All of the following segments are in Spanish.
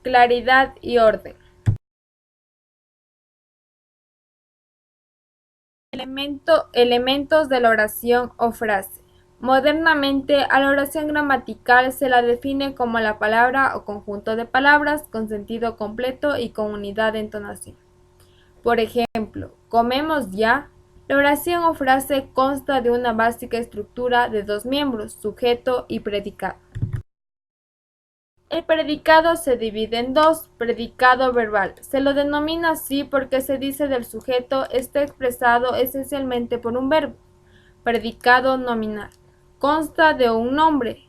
Claridad y orden. Elementos de la oración o frase. Modernamente, a la oración gramatical se la define como la palabra o conjunto de palabras con sentido completo y con unidad de entonación. Por ejemplo, comemos ya. La oración o frase consta de una básica estructura de dos miembros, sujeto y predicado. El predicado se divide en dos, predicado verbal. Se lo denomina así porque se dice del sujeto está expresado esencialmente por un verbo. Predicado nominal. Consta de un nombre,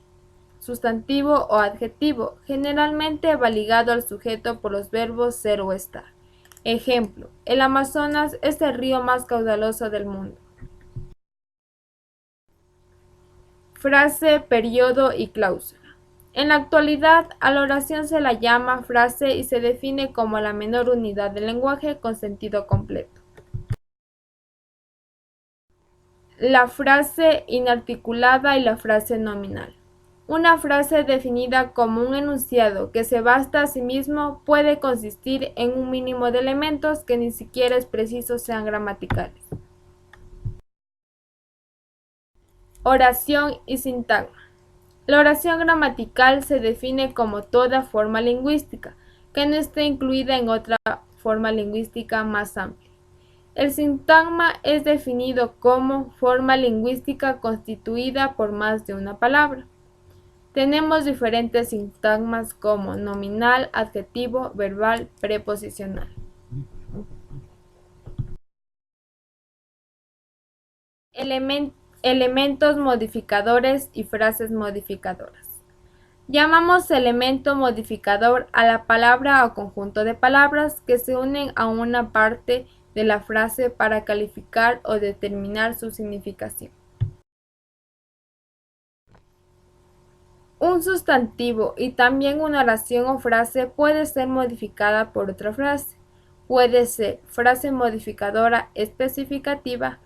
sustantivo o adjetivo. Generalmente va ligado al sujeto por los verbos ser o estar. Ejemplo, el Amazonas es el río más caudaloso del mundo. Frase, periodo y cláusula. En la actualidad, a la oración se la llama frase y se define como la menor unidad del lenguaje con sentido completo. La frase inarticulada y la frase nominal. Una frase definida como un enunciado que se basta a sí mismo puede consistir en un mínimo de elementos que ni siquiera es preciso sean gramaticales. Oración y sintagma. La oración gramatical se define como toda forma lingüística que no esté incluida en otra forma lingüística más amplia. El sintagma es definido como forma lingüística constituida por más de una palabra. Tenemos diferentes sintagmas como nominal, adjetivo, verbal, preposicional. Elementos modificadores y frases modificadoras. Llamamos elemento modificador a la palabra o conjunto de palabras que se unen a una parte de la frase para calificar o determinar su significación. Un sustantivo y también una oración o frase puede ser modificada por otra frase. Puede ser frase modificadora especificativa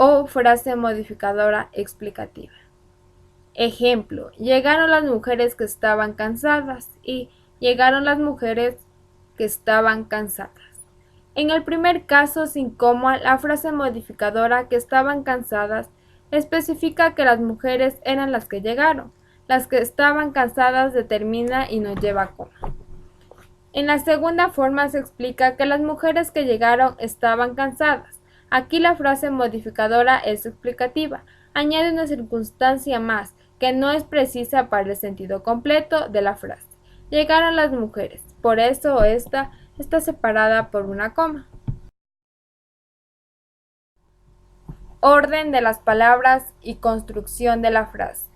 o frase modificadora explicativa. Ejemplo, llegaron las mujeres que estaban cansadas y llegaron las mujeres que estaban cansadas. En el primer caso, sin coma, la frase modificadora que estaban cansadas especifica que las mujeres eran las que llegaron. Las que estaban cansadas determina y no lleva coma. En la segunda forma se explica que las mujeres que llegaron estaban cansadas. Aquí la frase modificadora es explicativa. Añade una circunstancia más que no es precisa para el sentido completo de la frase. Llegaron las mujeres, por eso esta está separada por una coma. Orden de las palabras y construcción de la frase.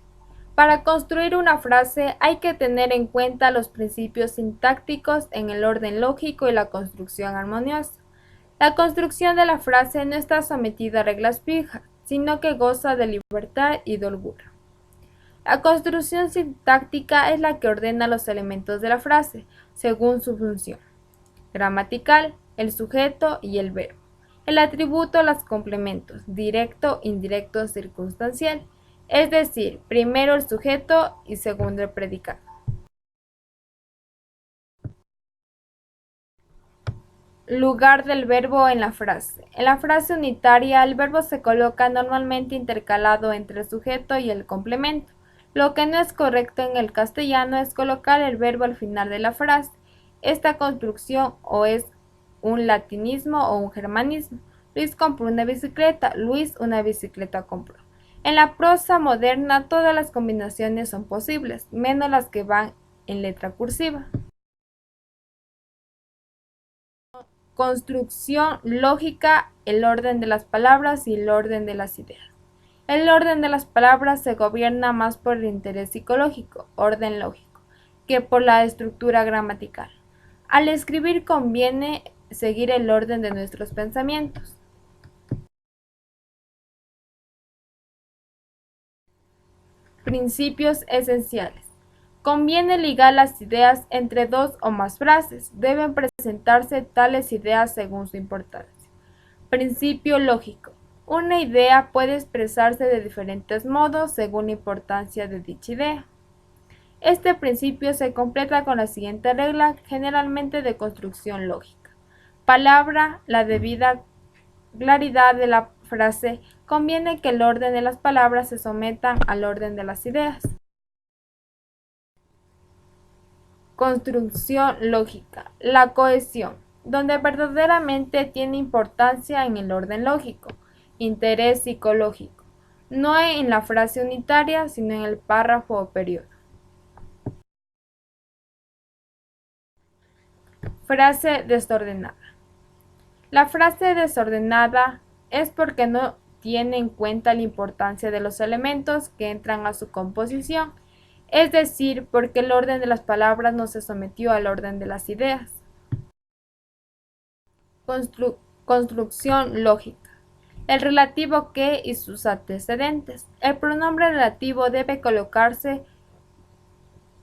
Para construir una frase hay que tener en cuenta los principios sintácticos en el orden lógico y la construcción armoniosa. La construcción de la frase no está sometida a reglas fijas, sino que goza de libertad y de holgura. La construcción sintáctica es la que ordena los elementos de la frase, según su función gramatical, el sujeto y el verbo. El atributo los complementos, directo, indirecto, circunstancial, es decir, primero el sujeto y segundo el predicado. Lugar del verbo en la frase. En la frase unitaria, el verbo se coloca normalmente intercalado entre el sujeto y el complemento. Lo que no es correcto en el castellano es colocar el verbo al final de la frase. Esta construcción o es un latinismo o un germanismo. Luis compró una bicicleta. Luis una bicicleta compró. En la prosa moderna todas las combinaciones son posibles, menos las que van en letra cursiva. Construcción lógica, el orden de las palabras y el orden de las ideas. El orden de las palabras se gobierna más por el interés psicológico, orden lógico, que por la estructura gramatical. Al escribir conviene seguir el orden de nuestros pensamientos. Principios esenciales. Conviene ligar las ideas entre dos o más frases. Deben presentarse tales ideas según su importancia. Principio lógico. Una idea puede expresarse de diferentes modos según la importancia de dicha idea. Este principio se completa con la siguiente regla, generalmente de construcción lógica. Palabra, la debida claridad de la frase, conviene que el orden de las palabras se sometan al orden de las ideas. Construcción lógica. La cohesión, donde verdaderamente tiene importancia en el orden lógico, interés psicológico, no en la frase unitaria, sino en el párrafo o periodo. Frase desordenada. La frase desordenada es porque no tiene en cuenta la importancia de los elementos que entran a su composición, es decir, porque el orden de las palabras no se sometió al orden de las ideas. Construcción lógica. El relativo que y sus antecedentes. El pronombre relativo debe colocarse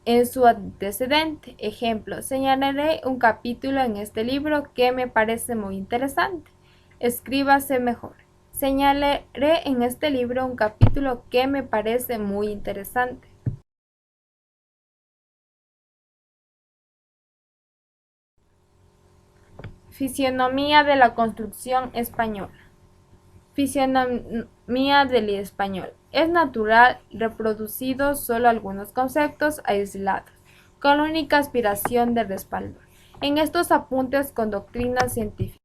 en su antecedente. Ejemplo, señalaré un capítulo en este libro que me parece muy interesante. Escríbase mejor. Señalaré en este libro un capítulo que me parece muy interesante. Fisionomía de la construcción española. Fisionomía del español. Es natural reproducido solo algunos conceptos aislados, con la única aspiración de respaldo. En estos apuntes con doctrina científica.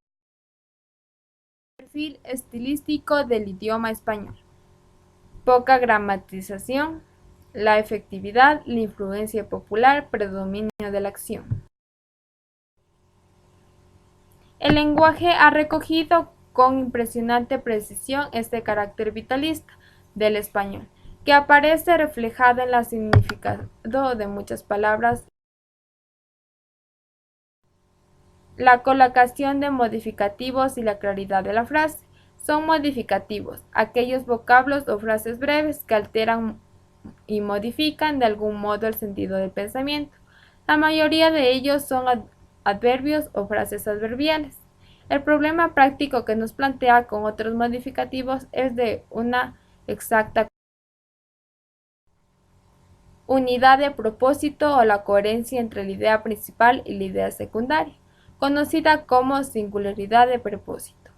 Perfil estilístico del idioma español. Poca gramatización, la efectividad, la influencia popular, predominio de la acción. El lenguaje ha recogido con impresionante precisión este carácter vitalista del español, que aparece reflejado en el significado de muchas palabras. La colocación de modificativos y la claridad de la frase. Son modificativos aquellos vocablos o frases breves que alteran y modifican de algún modo el sentido del pensamiento. La mayoría de ellos son adverbios o frases adverbiales. El problema práctico que nos plantea con otros modificativos es de una exacta unidad de propósito o la coherencia entre la idea principal y la idea secundaria, conocida como singularidad de propósito.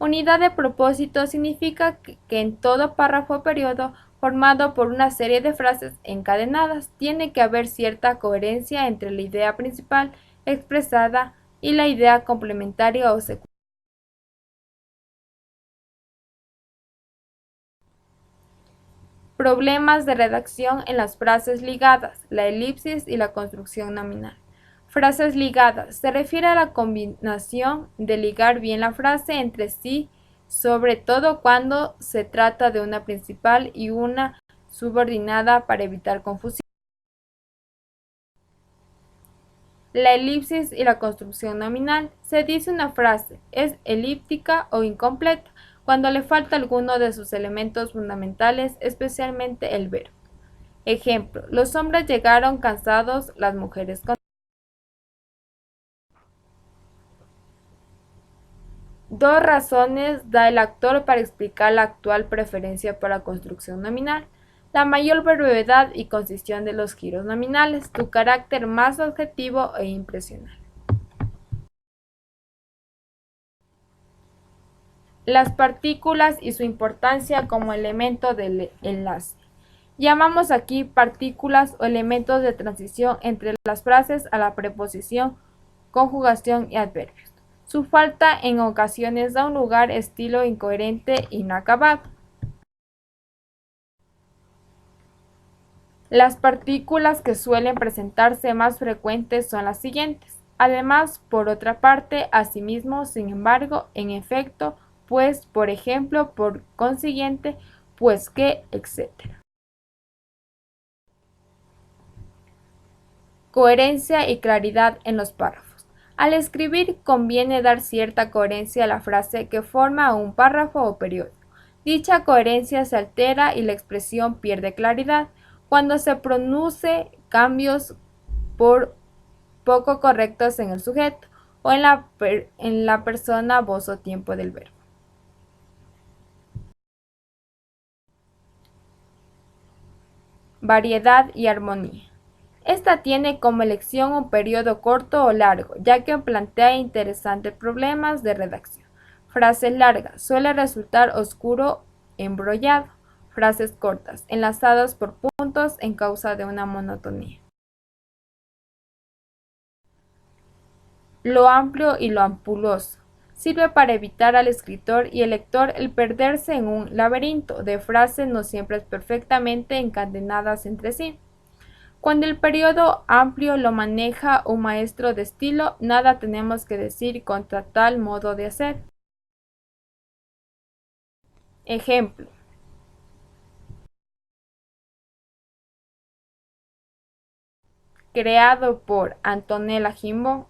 Unidad de propósito significa que en todo párrafo o periodo formado por una serie de frases encadenadas tiene que haber cierta coherencia entre la idea principal expresada y la idea complementaria o secundaria. Problemas de redacción en las frases ligadas, la elipsis y la construcción nominal. Frases ligadas. Se refiere a la combinación de ligar bien la frase entre sí, sobre todo cuando se trata de una principal y una subordinada para evitar confusión. La elipsis y la construcción nominal. Se dice una frase es elíptica o incompleta cuando le falta alguno de sus elementos fundamentales, especialmente el verbo. Ejemplo, los hombres llegaron cansados, las mujeres con. Dos razones da el autor para explicar la actual preferencia por la construcción nominal. La mayor brevedad y concisión de los giros nominales, tu carácter más objetivo e impresional. Las partículas y su importancia como elemento del enlace. Llamamos aquí partículas o elementos de transición entre las frases a la preposición, conjugación y adverbios. Su falta en ocasiones da un lugar estilo incoherente e inacabado. Las partículas que suelen presentarse más frecuentes son las siguientes. Además, por otra parte, asimismo, sin embargo, en efecto, pues, por ejemplo, por consiguiente, pues que, etc. Coherencia y claridad en los párrafos. Al escribir conviene dar cierta coherencia a la frase que forma un párrafo o periodo. Dicha coherencia se altera y la expresión pierde claridad cuando se produce cambios por poco correctos en el sujeto o en la persona, voz o tiempo del verbo. Variedad y armonía. Esta tiene como elección un periodo corto o largo, ya que plantea interesantes problemas de redacción. Frases largas, suele resultar oscuro, embrollado. Frases cortas, enlazadas por puntos en causa de una monotonía. Lo amplio y lo ampuloso. Sirve para evitar al escritor y el lector el perderse en un laberinto de frases no siempre perfectamente encadenadas entre sí. Cuando el periodo amplio lo maneja un maestro de estilo, nada tenemos que decir contra tal modo de hacer. Ejemplo: creado por Antonella Jimbo,